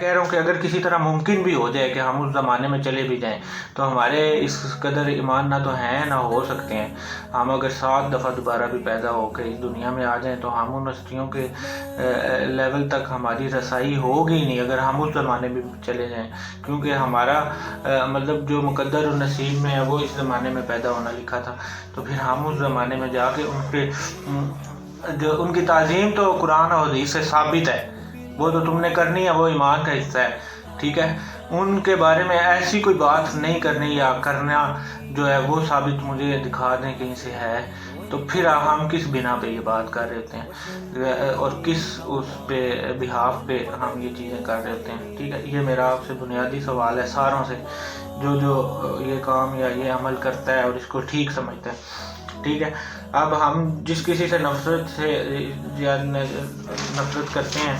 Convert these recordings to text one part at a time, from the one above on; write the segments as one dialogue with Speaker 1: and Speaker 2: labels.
Speaker 1: کہہ رہا ہوں کہ اگر کسی طرح ممکن بھی ہو جائے کہ ہم اس زمانے میں چلے بھی جائیں تو ہمارے اس قدر ایمان نہ تو ہیں نہ ہو سکتے ہیں. ہم اگر 7 دفعہ دوبارہ بھی پیدا ہو کے اس دنیا میں آ جائیں تو ہم ان ہستیوں کے لیول تک ہماری رسائی ہوگی نہیں اگر ہم اس زمانے میں چلے جائیں, کیونکہ ہمارا مطلب جو مقدر و نصیب میں ہے وہ اس زمانے میں پیدا ہونا لکھا تھا. تو پھر ہم اس زمانے میں جا کے ان کی تعظیم تو قرآن اور حدیث سے ثابت ہے, وہ تو تم نے کرنی ہے, وہ ایمان کا حصہ ہے. ٹھیک ہے, ان کے بارے میں ایسی کوئی بات نہیں کرنی یا کرنا جو ہے وہ ثابت مجھے دکھا دیں کہیں سے ہے, تو پھر ہم کس بنا پہ یہ بات کر رہے ہوتے ہیں اور کس اس پہ بہاف پہ ہم یہ چیزیں کر رہے ہوتے ہیں. ٹھیک ہے, یہ میرا آپ سے بنیادی سوال ہے ساروں سے جو یہ کام یا یہ عمل کرتا ہے اور اس کو ٹھیک سمجھتا ہے. ٹھیک ہے, اب ہم جس کسی سے نفرت کرتے ہیں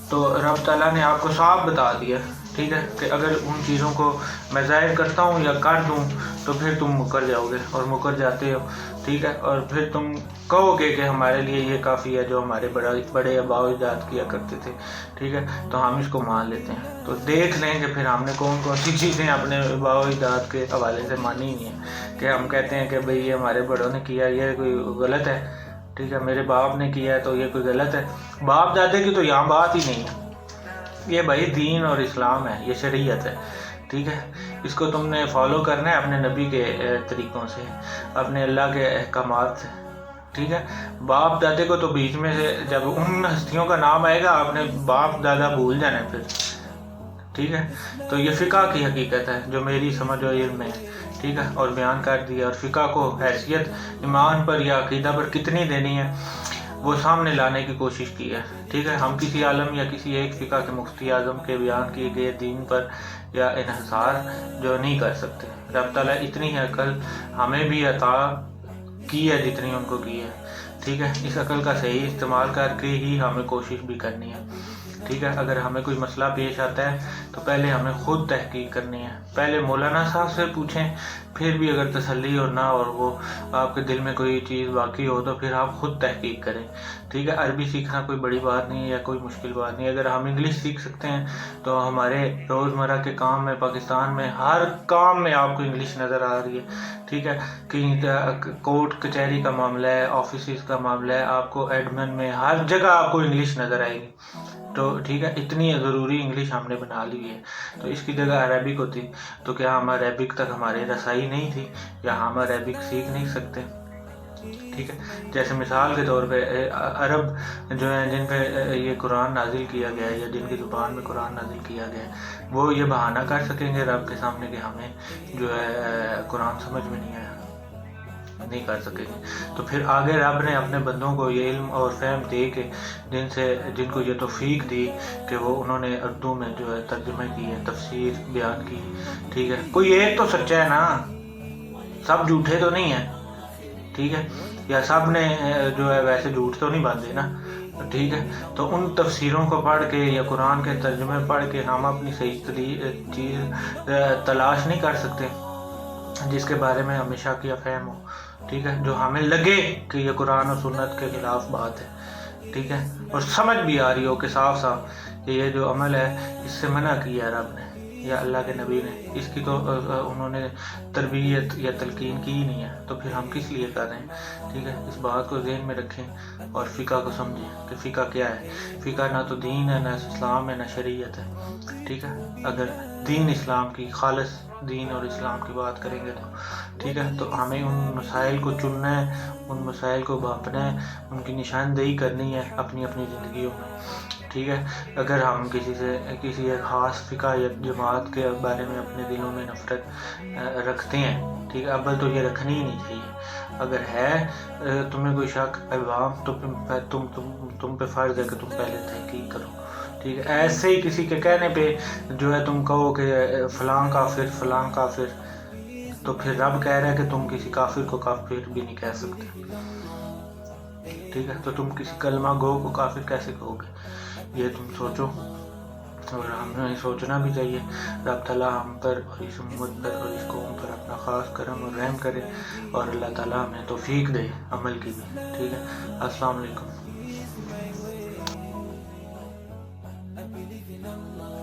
Speaker 1: تو رب تعالیٰ نے آپ کو صاف بتا دیا. ٹھیک ہے, کہ اگر ان چیزوں کو میں ظاہر کرتا ہوں یا کر دوں تو پھر تم مکر جاؤ گے اور مکر جاتے ہو. ٹھیک ہے, اور پھر تم کہو گے کہ ہمارے لیے یہ کافی ہے جو ہمارے بڑے آباء و اجداد کیا کرتے تھے. ٹھیک ہے, تو ہم اس کو مان لیتے ہیں. تو دیکھ لیں کہ پھر ہم نے کون کون سی چیزیں اپنے آباء و اجداد کے حوالے سے مانی ہوئی ہیں کہ ہم کہتے ہیں کہ بھئی یہ ہمارے بڑوں نے کیا, یہ کوئی غلط ہے. ٹھیک ہے, میرے باپ نے کیا ہے تو یہ کوئی غلط ہے. باپ دادے کی تو یہاں بات ہی نہیں ہے. یہ بھائی دین اور اسلام ہے, یہ شریعت ہے. ٹھیک ہے, اس کو تم نے فالو کرنا ہے اپنے نبی کے طریقوں سے, اپنے اللہ کے احکامات سے. ٹھیک ہے, باپ دادے کو تو بیچ میں سے جب ان ہستیوں کا نام آئے گا آپ نے باپ دادا بھول جانا ہے پھر. ٹھیک ہے, تو یہ فقہ کی حقیقت ہے جو میری سمجھ و علم میں ہے. ٹھیک ہے, اور بیان کر دیا. اور فقہ کو حیثیت ایمان پر یا عقیدہ پر کتنی دینی ہے وہ سامنے لانے کی کوشش کی ہے. ٹھیک ہے, ہم کسی عالم یا کسی ایک فقہ کے مفتی اعظم کے بیان کیے گئے دین پر یا انحصار جو نہیں کر سکتے. رب تعالیٰ اتنی عقل ہمیں بھی عطا کی ہے جتنی ان کو کی ہے. ٹھیک ہے, اس عقل کا صحیح استعمال کر کے ہی ہمیں کوشش بھی کرنی ہے. ٹھیک ہے, اگر ہمیں کوئی مسئلہ پیش آتا ہے تو پہلے ہمیں خود تحقیق کرنی ہے. پہلے مولانا صاحب سے پوچھیں, پھر بھی اگر تسلی ہو نہ اور وہ آپ کے دل میں کوئی چیز باقی ہو تو پھر آپ خود تحقیق کریں. ٹھیک ہے, عربی سیکھنا کوئی بڑی بات نہیں ہے یا کوئی مشکل بات نہیں ہے. اگر ہم انگلش سیکھ سکتے ہیں تو ہمارے روزمرہ کے کام میں پاکستان میں ہر کام میں آپ کو انگلش نظر آ رہی ہے. ٹھیک ہے, کہیں کورٹ کچہری کا معاملہ ہے, آفیسز کا معاملہ ہے, آپ کو ایڈمن میں ہر جگہ آپ کو انگلش نظر آئے گی. تو ٹھیک ہے, اتنی ضروری انگلش ہم نے بنا لی ہے. تو اس کی جگہ عربک ہوتی تو کیا ہم عربک تک ہماری رسائی نہیں تھی یا ہم عربک سیکھ نہیں سکتے. ٹھیک ہے, جیسے مثال کے طور پہ عرب جو ہیں جن پہ یہ قرآن نازل کیا گیا ہے یا جن کی زبان میں قرآن نازل کیا گیا ہے وہ یہ بہانہ کر سکیں گے رب کے سامنے کہ ہمیں جو ہے قرآن سمجھ میں نہیں آیا؟ نہیں کر سکیں گے. تو پھر آگے رب نے اپنے بندوں کو یہ علم اور فہم دے کے جن کو یہ توفیق دی کہ وہ انہوں نے اردو میں جو ہے ترجمہ کی ہے, تفسیر بیان کی. ٹھیک ہے, کوئی ایک تو سچا ہے نا, سب جھوٹے تو نہیں ہیں. ٹھیک ہے, یا سب نے جو ہے ویسے جھوٹ تو نہیں باندھے نا. ٹھیک ہے, تو ان تفسیروں کو پڑھ کے یا قرآن کے ترجمے پڑھ کے ہم اپنی صحیح چیز تلاش نہیں کر سکتے جس کے بارے میں ہمیشہ کیا فہم ہو. ٹھیک ہے, جو ہمیں لگے کہ یہ قرآن و سنت کے خلاف بات ہے. ٹھیک ہے, اور سمجھ بھی آ رہی ہو کہ صاف صاف کہ یہ جو عمل ہے اس سے منع کیا رب نے یا اللہ کے نبی نے, اس کی تو انہوں نے تربیت یا تلقین کی ہی نہیں ہے, تو پھر ہم کس لیے کر رہے ہیں. ٹھیک ہے, اس بات کو ذہن میں رکھیں اور فقہ کو سمجھیں کہ فقہ کیا ہے. فقہ نہ تو دین ہے, نہ اسلام ہے, نہ شریعت ہے. ٹھیک ہے, اگر دین اسلام کی خالص دین اور اسلام کی بات کریں گے تو ٹھیک ہے, تو ہمیں ان مسائل کو چننا ہے, ان مسائل کو بھانپنا ہے, ان کی نشاندہی کرنی ہے اپنی اپنی زندگیوں میں. ٹھیک ہے, اگر ہم کسی ایک خاص فقہ یا جماعت کے بارے میں اپنے دلوں میں نفرت رکھتے ہیں, ٹھیک ہے, اول تو یہ رکھنی ہی نہیں چاہیے. اگر ہے تمہیں کوئی شک عوام تو تم پہ فرض ہے کہ تم پہلے تحقیق کرو. ٹھیک ہے, ایسے ہی کسی کے کہنے پہ جو ہے تم کہو کہ فلاں کافر, تو پھر رب کہہ رہا ہے کہ تم کسی کافر کو کافر بھی نہیں کہہ سکتے. ٹھیک ہے, تو تم کسی کلمہ گو کو کافر کیسے کہو گے؟ یہ تم سوچو, اور ہمیں سوچنا بھی چاہیے. رب تعالیٰ ہم پر اور اس امت پر اور اس قوم پر اپنا خاص کرم اور رحم کرے اور اللہ تعالیٰ ہمیں توفیق دے عمل کی بھی. ٹھیک ہے, السلام علیکم.